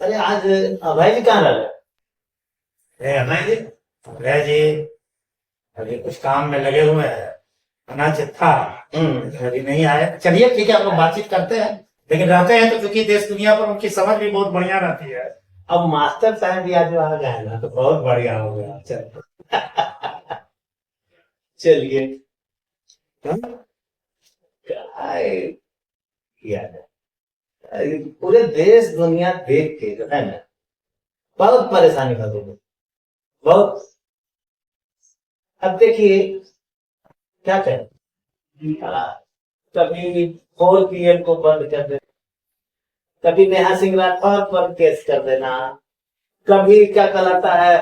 अरे आज अभय जी कहाँ रह अरे अभय जी, अभय जी अभी कुछ काम में लगे हुए हैं। अनाज था, रहे? अभी नहीं आए। चलिए ठीक है, हम लोग बातचीत करते हैं। लेकिन रहते हैं तो क्योंकि देश दुनिया पर उनकी समझ भी बहुत बढ़िया रहती है। अब मास्टर साहब भी आज आ गए ना तो बहुत बढ़िया हो गया। चल चलिए। हाँ? क्या किया जाए? पूरे देश दुनिया देख के जो है ना बहुत परेशानी का लोग बहुत। अब देखिए क्या करें। कभी 4 PM को बंद कर देना, कभी नेहा सिंह राठौर पर केस कर देना, कभी क्या कहलाता है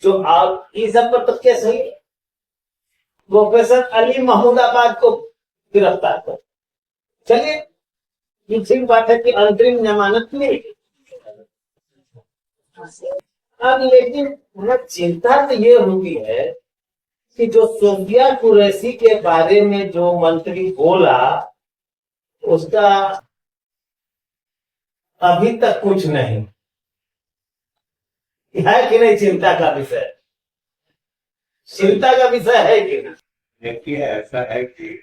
जो आप इस सब पर तो केस हुई। प्रोफेसर अली महमूदाबाद को गिरफ्तार कर। चलिए ये ठीक बात है कि अंतरिम जमानत मिली। अब लेकिन चिंता तो ये होती है कि जो सोफिया कुरैशी के बारे में जो मंत्री बोला उसका अभी तक कुछ नहीं है कि नहीं। चिंता का विषय, चिंता का विषय है कि नहीं? देखिए, ऐसा है कि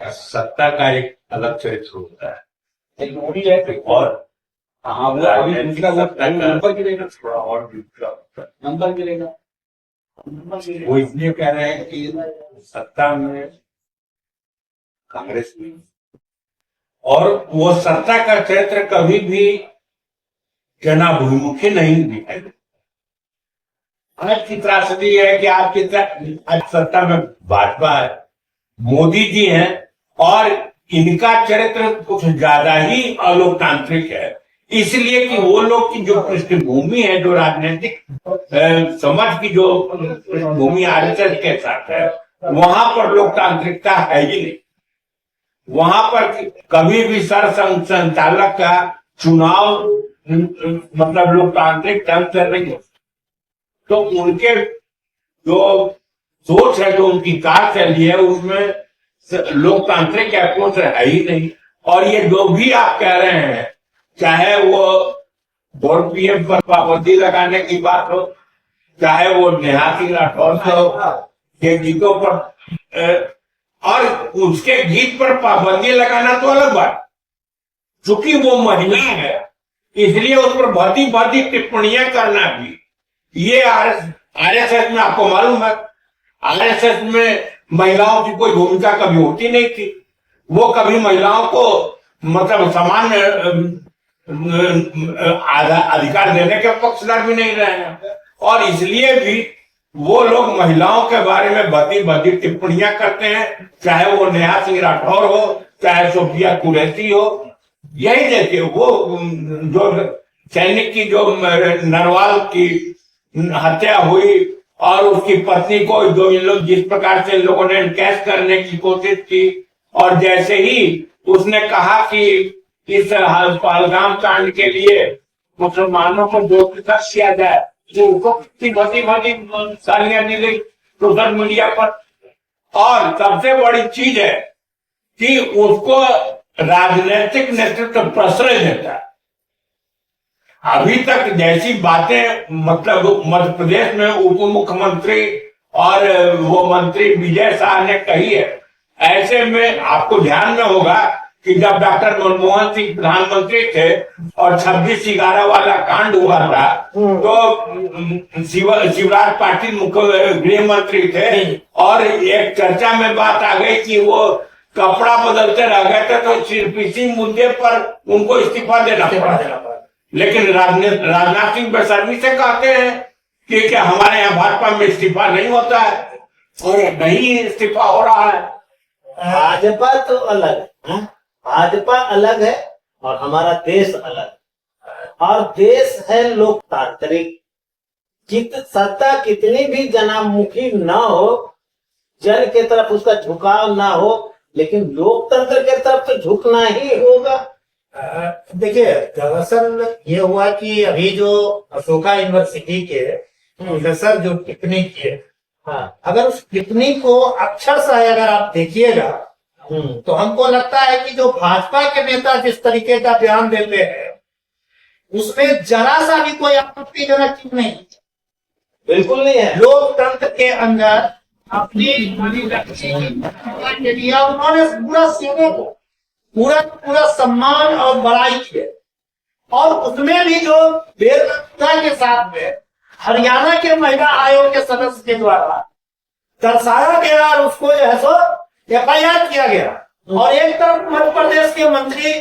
सत्ता का एक अलग चरित्र होता है और हाँ, वो अभी दूसरा वो सत्ता का नंबर गिरेगा, थोड़ा और दूसरा होता है। नंबर गिरेगा। वो इसलिए कह रहे हैं कि सत्ता में कांग्रेस में और वो सत्ता का चरित्र कभी भी जनाभिमुखी नहीं दिखाई देता। आज की त्रासदी है कि आज आज सत्ता में भाजपा है, मोदी जी हैं और इनका चरित्र कुछ ज्यादा ही अलोकतांत्रिक है। इसलिए कि वो लोग की जो पृष्ठभूमि है, जो राजनीतिक समझ की जो पृष्ठभूमि आरएसएस के साथ है, वहां पर लोकतांत्रिकता है ही नहीं। वहां पर कभी भी संचालक का चुनाव मतलब लोकतांत्रिक ढंग से नहीं हो। तो उनके जो सोच है, जो उनकी कार्यशैली है, उसमें लोकतांत्रिक अप्रोच है ही नहीं। और ये जो भी आप कह रहे हैं, चाहे वो 4 PM पर पाबंदी लगाने की बात हो, चाहे वो नेहा सिंह राठौर के गीतों पर और उसके गीत पर पाबंदी लगाना तो अलग बात। चूंकि वो महिला है इसलिए उस पर भद्दी टिप्पणियां करना भी, ये आरएसएस में आपको मालूम है, आरएसएस में महिलाओं की कोई भूमिका कभी होती नहीं थी। वो कभी महिलाओं को मतलब समान अधिकार देने के पक्षधर भी नहीं रहे हैं। और इसलिए भी वो लोग महिलाओं के बारे में भद्दी टिप्पणियां करते हैं, चाहे वो नेहा सिंह राठौर हो, चाहे सोफिया कुरैशी हो। यही देखिए, वो जो सैनिक की जो नरवाल की हत्या हुई और उसकी पत्नी को जो इन लोग जिस प्रकार से लोगों ने इनकैश करने की कोशिश की, और जैसे ही उसने कहा कि इस पहलगाम कांड के लिए मुसलमानों को दोषी किया जाए, तो उसको भदी सालियां मिली सोशल मीडिया पर। और सबसे बड़ी चीज है कि उसको राजनीतिक नेतृत्व प्रश्रय देता है। अभी तक जैसी बातें मतलब मध्य प्रदेश में उप मुख्यमंत्री और वो मंत्री विजय शाह ने कही है, ऐसे में आपको ध्यान में होगा कि जब डॉक्टर मनमोहन सिंह प्रधानमंत्री थे और 26/11 वाला कांड हुआ था, तो शिवराज पाटिल मुख्य गृह मंत्री थे और एक चर्चा में बात आ गई कि वो कपड़ा बदलते रह गए थे, तो सिर्फ इसी मुद्दे पर उनको इस्तीफा देना पड़ा। लेकिन राजनाथ सिंह बेशर्मी से कहते हैं कि क्या हमारे यहाँ भाजपा में इस्तीफा नहीं होता है, और नहीं इस्तीफा हो रहा है। भाजपा तो अलग है, भाजपा अलग है और हमारा देश अलग है। और देश है लोकतांत्रिक। सत्ता कितनी भी जनामुखी न हो, जन के तरफ उसका झुकाव ना हो, लेकिन लोकतंत्र के तरफ तो झुकना ही होगा। देखिए, दरअसल ये हुआ कि अभी जो अशोका यूनिवर्सिटी के प्रोफेसर जो टिप्पणी किए, हाँ, अगर उस टिप्पणी को अक्षर से अगर आप देखिएगा तो हमको लगता है कि जो भाजपा के नेता जिस तरीके का बयान देते हैं उसमें जरा सा भी कोई आपत्तिजनक चीज नहीं। बिल्कुल नहीं है। लोकतंत्र के अंदर अपनी के लिए उन्होंने पूरा सेना को पूरा सम्मान और बड़ाई किया, और उसमें भी जो बेरहमता के साथ में हरियाणा के महिला आयोग के सदस्य के द्वारा दर्शाया गया और उसको जो है सो FIR किया गया, और एक तरफ मध्य प्रदेश के मंत्री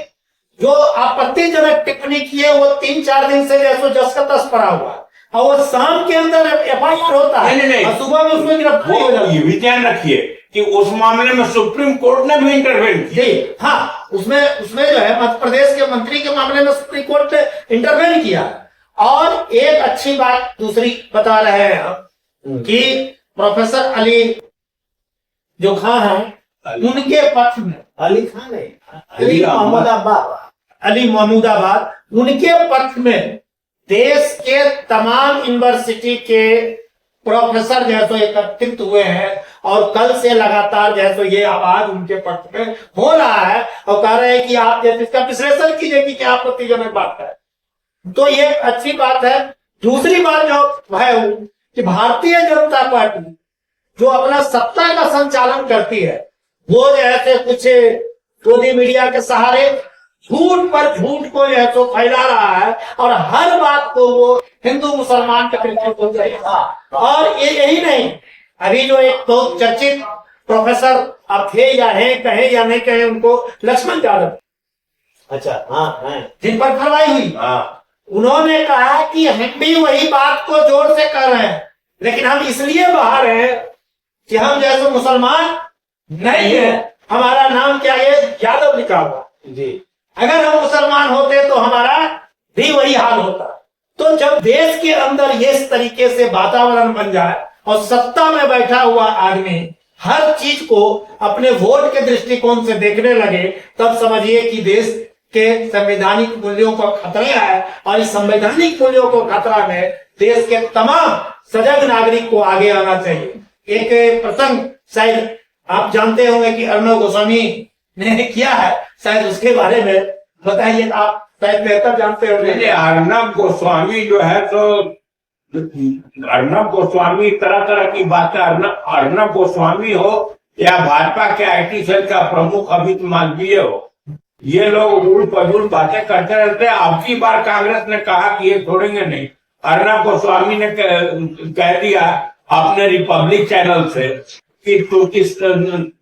जो आपत्तिजनक टिप्पणी किए वो 3-4 दिन से जैसो जस का तस पड़ा हुआ, और वो शाम के अंदर FIR होता है नहीं। और सुबह में उसमें गिरफ्तारी हो जाती है। ये भी ध्यान रखिए कि उस मामले में सुप्रीम कोर्ट ने भी इंटरवेन किया। जी हाँ, उसमें जो है मध्य प्रदेश के मंत्री के मामले में सुप्रीम कोर्ट ने इंटरवेन किया। और एक अच्छी बात दूसरी बता रहे हैं हम कि प्रोफेसर अली जो खान है उनके पक्ष में, अली खान है, अली महमूदाबाद उनके पक्ष में देश के तमाम यूनिवर्सिटी के प्रोफेसर जैसो एकत्रित हुए हैं, और कल से लगातार जैसो ये आवाज उनके पक्ष में हो रहा है, और कह रहे हैं कि आप जैसे इसका विश्लेषण कीजिए कि क्या आपत्तिजनक बात है। तो ये अच्छी बात है। दूसरी बात जो है कि भारतीय जनता पार्टी जो अपना सत्ता का संचालन करती है, वो जैसे कुछ मोदी मीडिया के सहारे झूठ पर झूठ को जो है तो फैला रहा है, और हर बात को वो हिंदू मुसलमान के पीछे बोल रहा है। और ये यही नहीं, अभी जो एक बहुत चर्चित प्रोफेसर अब थे या है, कहे या नहीं कहे, उनको लक्ष्मण यादव, अच्छा हाँ, जिन पर कार्रवाई हुई, उन्होंने कहा कि हम भी वही बात को जोर से कर रहे हैं, लेकिन हम इसलिए बाहर हैं कि हम जैसे मुसलमान नहीं है, हमारा नाम क्या है, यादव लिखा हुआ जी। अगर हम मुसलमान होते तो हमारा भी वही हाल होता। तो जब देश के अंदर ये इस तरीके से वातावरण बन जाए और सत्ता में बैठा हुआ आदमी हर चीज को अपने वोट के दृष्टिकोण से देखने लगे, तब समझिए कि देश के संवैधानिक मूल्यों को खतरा है, और इस संवैधानिक मूल्यों को खतरा में देश के तमाम सजग नागरिक को आगे आना चाहिए। एक प्रसंग शायद आप जानते होंगे कि अर्णव गोस्वामी ने किया है, शायद उसके बारे में बताइए, आप शायद बेहतर जानते होंगे। अर्णव गोस्वामी जो है तो अर्णव गोस्वामी तरह तरह की बातें, अर्णव गोस्वामी हो या भाजपा के IT सेल का प्रमुख अमित मालवीय हो, ये लोग उड़ पजूड़ बातें करते रहते हैं। अब की बार कांग्रेस ने कहा कि ये छोड़ेंगे नहीं। अर्णव गोस्वामी ने कह दिया अपने रिपब्लिक चैनल से कि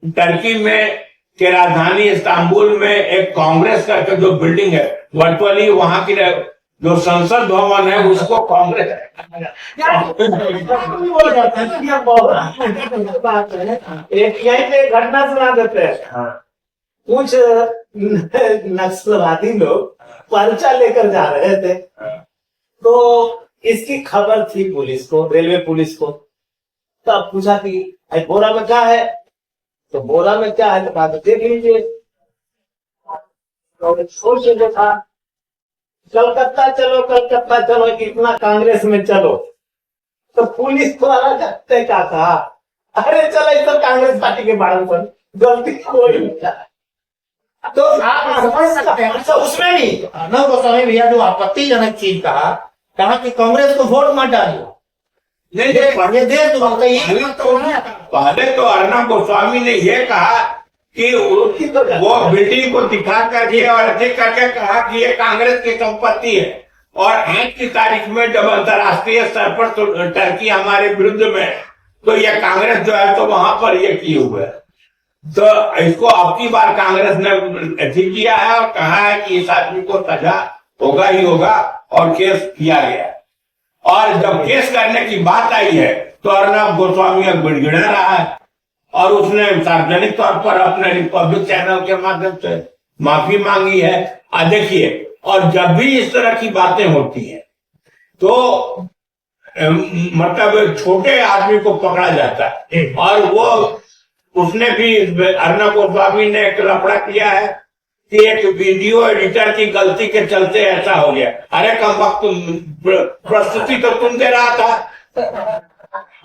टर्की में के राजधानी इस्तांबुल में एक कांग्रेस का जो बिल्डिंग है, वर्चुअली वहां की जो संसद भवन है उसको कांग्रेस एक यहीं पे घटना सुना देते हैं। कुछ नक्सलवादी लोग पर्चा लेकर जा रहे थे, तो इसकी खबर थी पुलिस को, रेलवे पुलिस को। तब पूछा कि बोरा में क्या है, तो बोरा में क्या है, तो कहा देख लीजिए। तो सोच देखा, कलकत्ता चलो, इतना कांग्रेस में चलो। तो पुलिस वाला जाते क्या कहा, अरे चलो इस सब कांग्रेस पार्टी के बारे में गलती कोई नहीं। तो आप समझ सकते हैं। अच्छा, उसमें भी अर्णव गोस्वामी भैया जो आपत्तिजनक चीज कहा कि कांग्रेस को वोट मत डालिए, पहले तो अर्णव गोस्वामी ने यह कहा कि वो बिल्डिंग को दिखा करके और ऐसे करके कहा कि ये कांग्रेस की संपत्ति है, और आज की तारीख में जब अंतर्राष्ट्रीय स्तर पर तो टर्की हमारे विरुद्ध में, तो ये कांग्रेस जो है तो वहां पर ये किए हुए है। तो इसको अब की बार कांग्रेस ने ठीक किया है और कहा है कि इस आदमी को सजा होगा ही होगा, और केस किया गया। और जब केस करने की बात आई है तो अर्णव गोस्वामी अब गिड़गिड़ा रहा है, और उसने सार्वजनिक तौर पर अपने रिपब्लिक चैनल के माध्यम से माफी मांगी है। देखिए, और जब भी इस तरह की बातें होती हैं तो मतलब छोटे आदमी को पकड़ा जाता है, और वो उसने भी, अर्णव गोस्वामी ने एक लफड़ा किया है कि एक वीडियो एडिटर की गलती के चलते ऐसा हो गया। अरे कम वक्त प्रस्तुति तो तुम दे रहा था,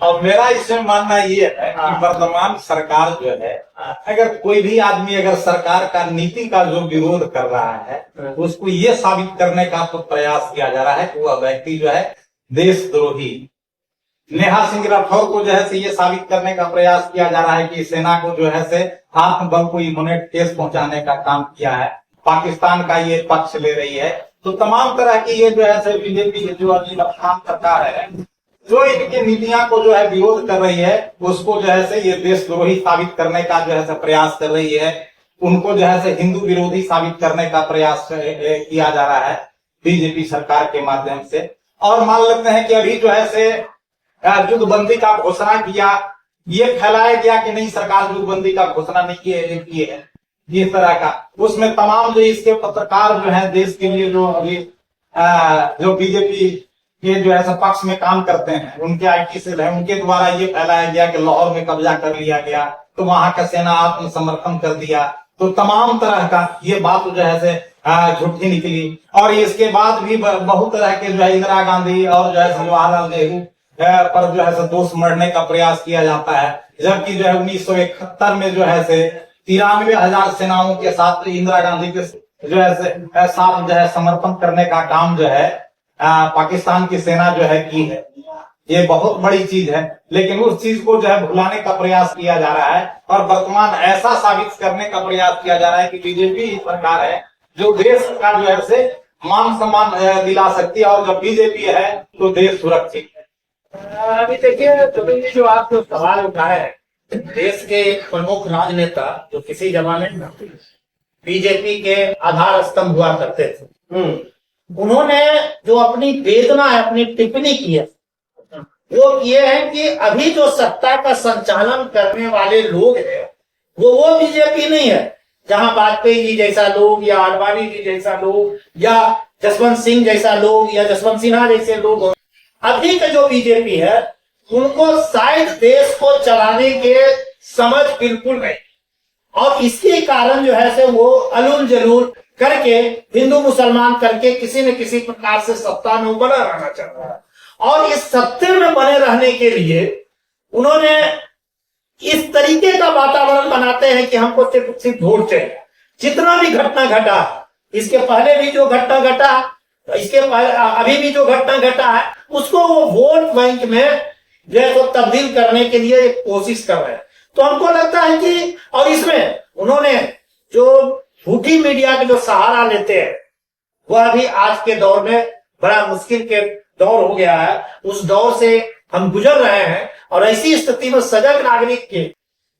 और मेरा इसमें मानना ये है कि वर्तमान सरकार जो है, अगर कोई भी आदमी अगर सरकार का नीति का जो विरोध कर रहा है, उसको ये साबित करने का तो प्रयास किया जा रहा है कि वह व्यक्ति जो है देशद्रोही। नेहा सिंह राठौर को जो है से ये साबित करने का प्रयास किया जा रहा है कि सेना को जो है से आत्मबल को इम्यूनेट केस पहुंचाने का काम किया है, पाकिस्तान का ये पक्ष ले रही है। तो तमाम तरह की ये जो है से बीजेपी जो अभी वर्तमान सरकार है, जो इनकी नीतियां को जो है विरोध कर रही है, उसको जो है से ये देशद्रोही साबित करने का जो है से प्रयास कर रही है। उनको जो है से हिंदू विरोधी साबित करने का प्रयास किया जा रहा है बीजेपी सरकार के माध्यम से। और मान लेते हैं कि अभी जो है से युद्धबंदी का घोषणा किया, ये फैलाया गया कि नहीं सरकार युद्धबंदी का घोषणा नहीं की है, इस तरह का। उसमें तमाम जो इसके पत्रकार जो है देश के लिए जो अभी जो बीजेपी के जो है पक्ष में काम करते हैं, उनके आईटी सेल है, उनके द्वारा ये फैलाया गया कि लाहौर में कब्जा कर लिया गया तो वहां का सेना आत्मसमर्पण कर दिया। तो तमाम तरह का ये बात जो है से झूठी निकली। और इसके बाद भी बहुत तरह के जो है इंदिरा गांधी और जो है जवाहरलाल नेहरू पर जो है दोष मढ़ने का प्रयास किया जाता है, जबकि जो है 1971 में जो है से 93,000 सेनाओं के साथ इंदिरा गांधी के जो है साथ जो है समर्पण करने का काम जो है पाकिस्तान की सेना जो है की है। ये बहुत बड़ी चीज है, लेकिन उस चीज को जो है भुलाने का प्रयास किया जा रहा है और वर्तमान ऐसा साबित करने का प्रयास किया जा रहा है कि बीजेपी सरकार है जो देश का जो है से मान सम्मान दिला सकती है, और जब बीजेपी है तो देश सुरक्षित है। अभी देखिए तो जो आप जो सवाल उठाए हैं, देश के प्रमुख राजनेता जो किसी जमाने में बीजेपी के आधार स्तंभ हुआ करते थे, उन्होंने जो अपनी वेदना है, अपनी टिप्पणी की है, वो ये है कि अभी जो सत्ता का संचालन करने वाले लोग हैं वो बीजेपी नहीं है। जहां वाजपेयी जी जैसा लोग या आडवाणी जी जैसा लोग या जसवंत सिंह जैसा लोग या जसवंत सिन्हा जैसे लोग, अभी का जो बीजेपी है उनको शायद देश को चलाने के समझ बिल्कुल नहीं, और इसके कारण जो है से वो अलूल जलूल करके हिंदू मुसलमान करके किसी न किसी प्रकार से सत्ता में बना रहना चाह रहा है। और इस सत्ते में बने रहने के लिए उन्होंने इस तरीके का वातावरण बनाते हैं कि हमको सिर्फ वोट चाहिए। जितना भी घटना घटा, इसके पहले भी जो घटना घटा, इसके पहले अभी भी जो घटना घटा है, उसको वो वोट बैंक में जो है तो तब्दील करने के लिए कोशिश कर रहे हैं। तो हमको लगता है कि, और इसमें उन्होंने जो झूठी मीडिया के जो सहारा लेते हैं, वह भी आज के दौर में बड़ा मुश्किल के दौर हो गया है। उस दौर से हम गुजर रहे हैं, और ऐसी स्थिति में सजग नागरिक के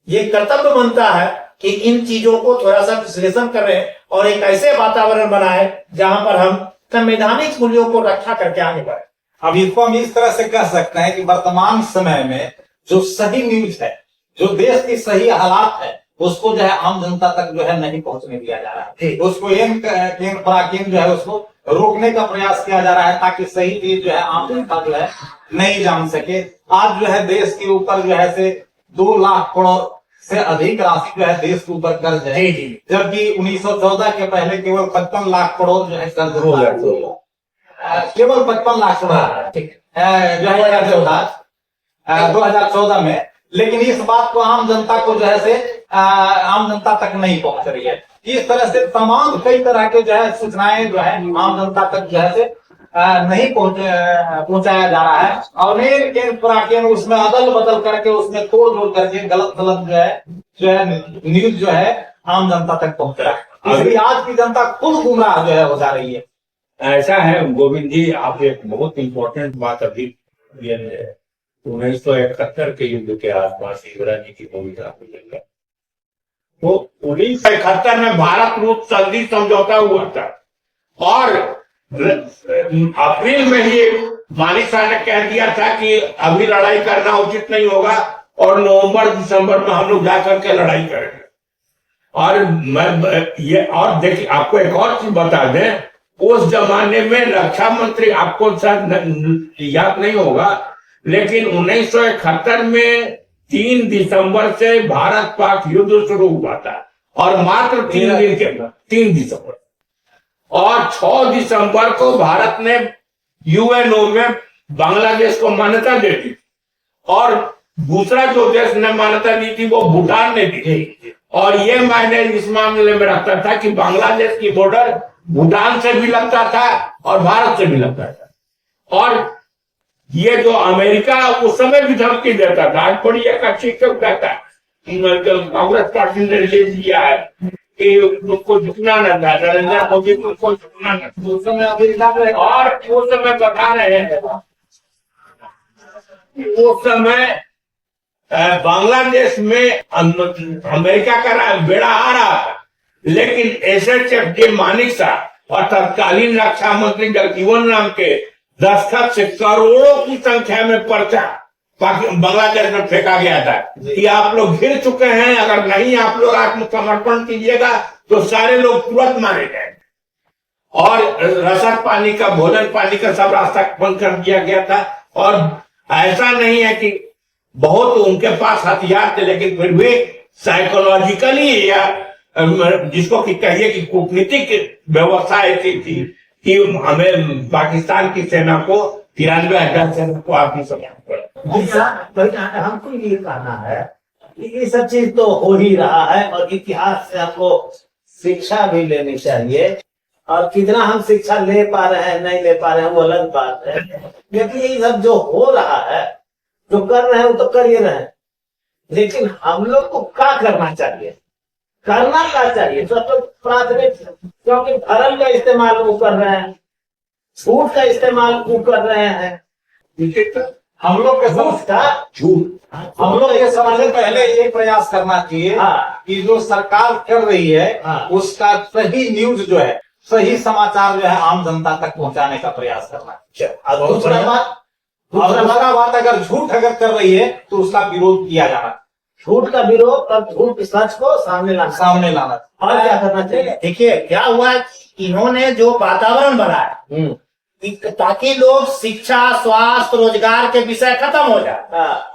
ये कर्तव्य बनता है कि इन चीजों को थोड़ा सा विश्लेषण करें और एक ऐसे वातावरण बनाए जहां पर हम संवैधानिक मूल्यों को रक्षा करके आगे बढ़े। अब इसको हम इस तरह से कह सकते हैं कि वर्तमान समय में जो सही न्यूज है, जो देश की सही हालात है, उसको जो है आम जनता तक जो है नहीं पहुंचने दिया जा रहा है। उसको केंद्र पराकेंद्र जो है उसको रोकने का प्रयास किया जा रहा है, ताकि सही चीज जो है आम जनता जो है नहीं जान सके। आज जो है देश के ऊपर जो है से 2 लाख करोड़ से अधिक राशि जो है देश के ऊपर कर्ज है, जबकि 1914 के पहले केवल 55 लाख करोड़ जो है कर्ज हो गया, केवल 55 लाख करोड़ जो है 2014 में। लेकिन इस बात को आम जनता को जो है से आम जनता तक नहीं पहुंच रही है। इस तरह से तमाम कई तरह के जो है सूचनाएं जो है आम जनता तक जो है से नहीं पहुंचाया जा रहा है, और उसमें अदल बदल करके उसमें तोड़ जोड़ करके गलत जो है न्यूज जो है आम जनता तक पहुंच रहा है। इसलिए आज की जनता खुद गुमराह जो है हो जा रही है। ऐसा है गोविंद जी, आप एक बहुत इंपॉर्टेंट बात अभी 1971 के युद्ध के आसपास इंदिरा जी की भूमिका को, तो 1971 में भारत रूस संधि समझौता हुआ था, और अप्रैल में ही मानिक शाह ने कह दिया था कि अभी लड़ाई करना उचित नहीं होगा, और नवंबर दिसंबर में हम लोग जाकर के लड़ाई करेंगे। और और देखिए, आपको एक और चीज बता दें, उस जमाने में रक्षा मंत्री, आपको शायद याद नहीं होगा, लेकिन 1971 में 3 दिसंबर से भारत पाक युद्ध शुरू हुआ था, और मात्र 3 दिन के अंदर 3 दिसंबर, और 6 दिसंबर को भारत ने यूएनओ में बांग्लादेश को मान्यता दे दी, और दूसरा जो देश ने मान्यता दी थी वो भूटान ने दी थी। और ये मायने इस मामले में रखता था कि बांग्लादेश की बॉर्डर भूटान से भी लगता था और भारत से भी लगता था। और ये जो अमेरिका उस समय भी धमकी देता था, आज बड़ी एक अच्छी कहता है कांग्रेस पार्टी ने ले लिया है कि उनको झुकना न था, नरेंद्र मोदी को उनको झुकना न था। उस समय अमेरिका में, और उस समय बता रहे हैं उस समय बांग्लादेश में अमेरिका का बेड़ा आ रहा था, लेकिन SHF के मानिक साहब और तत्कालीन रक्षा मंत्री जगजीवन राम के दस्तखत से करोड़ों की संख्या में पर्चा बांग्लादेश में फेंका गया था कि आप लोग घिर चुके हैं, अगर नहीं आप लोग आत्मसमर्पण कीजिएगा तो सारे लोग तुरंत मारे जाएंगे। और रसद पानी का, भोजन पानी का सब रास्ता बंद कर दिया गया था। और ऐसा नहीं है कि बहुत उनके पास हथियार थे, लेकिन फिर भी साइकोलॉजिकली या जिसको कि कहिए कि कूटनीतिक व्यवस्था ऐसी थी कि हमें पाकिस्तान की सेना को 93,000 सेना को आत्मसमर्पण। हमको ये कहना है कि ये सब चीज तो हो ही रहा है और इतिहास से हमको शिक्षा भी लेनी चाहिए। और कितना हम शिक्षा ले पा रहे हैं नहीं ले पा रहे हैं वो अलग बात है, लेकिन ये सब जो हो रहा है, जो कर रहे हैं वो तो कर ही रहे हैं, लेकिन हम लोग को क्या करना चाहिए, करना क्या चाहिए? सबसे प्राथमिक, क्योंकि धर्म का इस्तेमाल वो कर रहे हैं, झूठ का इस्तेमाल वो कर रहे हैं। हम लोग के झूठ का झूठ हम लोग के समझ से पहले ये प्रयास करना चाहिए कि जो सरकार कर रही है उसका सही न्यूज जो है, सही समाचार जो है आम जनता तक पहुंचाने का प्रयास करना चाहिए। और दूसरा बात अगर झूठ अगर कर रही है तो उसका विरोध किया जाना, झूठ का विरोध और झूठ सच को सामने लाना और क्या करना चाहिए? देखिए क्या हुआ कि इन्होंने जो वातावरण बनाया ताकि लोग शिक्षा, स्वास्थ्य, रोजगार के विषय खत्म हो जाए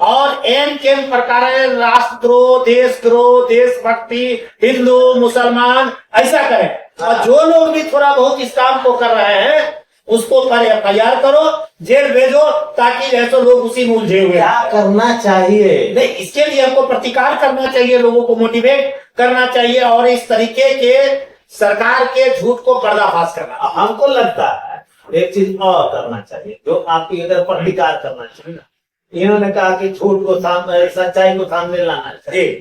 और एम के प्रकार राष्ट्रद्रोह, देशद्रोह, देशभक्ति, हिंदू मुसलमान ऐसा करें। और जो लोग भी थोड़ा बहुत इस काम को कर रहे हैं उसको पर FIR करो, जेल भेजो, ताकि जैसे लोग उसी में उलझे हुए। क्या करना चाहिए? नहीं, इसके लिए हमको प्रतिकार करना चाहिए, लोगों को मोटिवेट करना चाहिए और इस तरीके के सरकार के झूठ को पर्दाफाश करना। हमको लगता है एक चीज और करना चाहिए जो आपकी अगर प्रतिकार करना चाहिए ना। इन्होंने कहा कि झूठ को सच्चाई को सामने लाना चाहिए,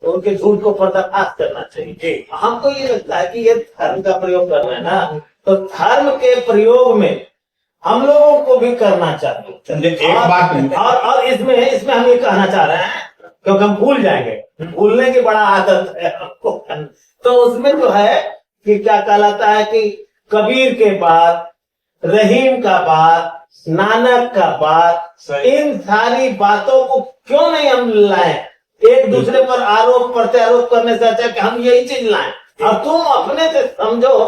तो उनके झूठ को पर्दाफाश करना चाहिए। हमको ये लगता है कि ये धर्म का प्रयोग कर रहे हैं ना, तो धर्म के प्रयोग में हम लोगों को भी करना चाहिए। एक बात और इसमें हम ये कहना चाह रहे हैं, क्योंकि हम भूल जाएंगे, भूलने की बड़ा आदत है हमको। तो उसमें जो है कि क्या कहलाता है कि कबीर के बाद, रहीम का बात, नानक का बात, इन सारी बातों को क्यों नहीं हम लाएं? एक दूसरे पर आरोप प्रत्यारोप करने से अच्छा कि हम यही चीज लाएं। अब तुम अपने से समझो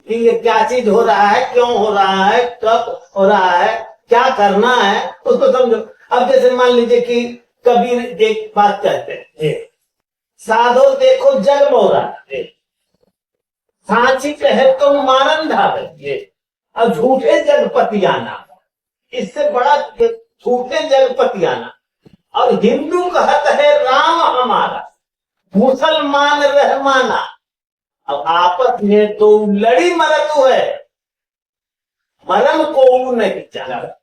कि ये क्या चीज हो रहा है, क्यों हो रहा है, कब हो रहा है, क्या करना है, उसको समझो। अब जैसे मान लीजिए कि कबीर एक बात कहते हैं, साधो देखो जग मोरा, सांची कहे तो मानन धावे, अब झूठे जगपति आना, इससे बड़ा झूठे जगपति आना। और हिंदू कहता है राम हमारा, मुसलमान रहमाना। अब आपस में तो लड़ी मरत है, मरम को नहीं जाना।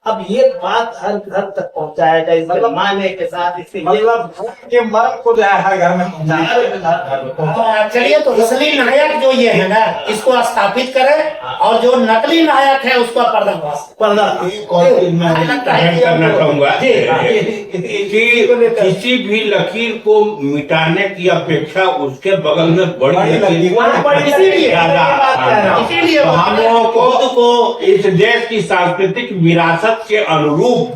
अब ये बात हर घर तक पहुंचाया जाए, मतलब माने के साथ, इससे मतलब के मर्म को जो है हर घर में पहुंचाना। चलिए, तो असली नायक जो ये है ना, इसको स्थापित करें और जो नकली नायक है उसका पर्दाफाश करना चाहूंगा कि किसी भी लकीर को मिटाने की अपेक्षा उसके बगल में बड़ी इसीलिए हम लोगों को इस देश की सांस्कृतिक विरासत के अनुरूप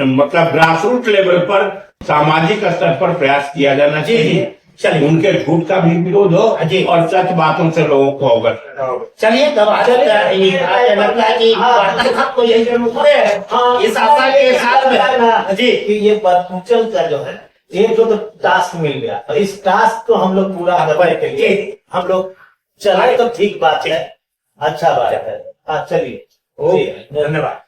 मतलब ग्रासरूट लेवल पर, सामाजिक स्तर पर प्रयास किया जाना चाहिए। चलिए, उनके झूठ का भी विरोध हो और सच बातों से लोगों को अवगत। चलिए, तब इस आशा के साथ में जी कि ये बरपूचल का जो है एक तो टास्क मिल गया, और इस टास्क को हम लोग पूरा करने के लिए हम लोग चलाए तो ठीक बात है, अच्छा बात है। चलिए, धन्यवाद।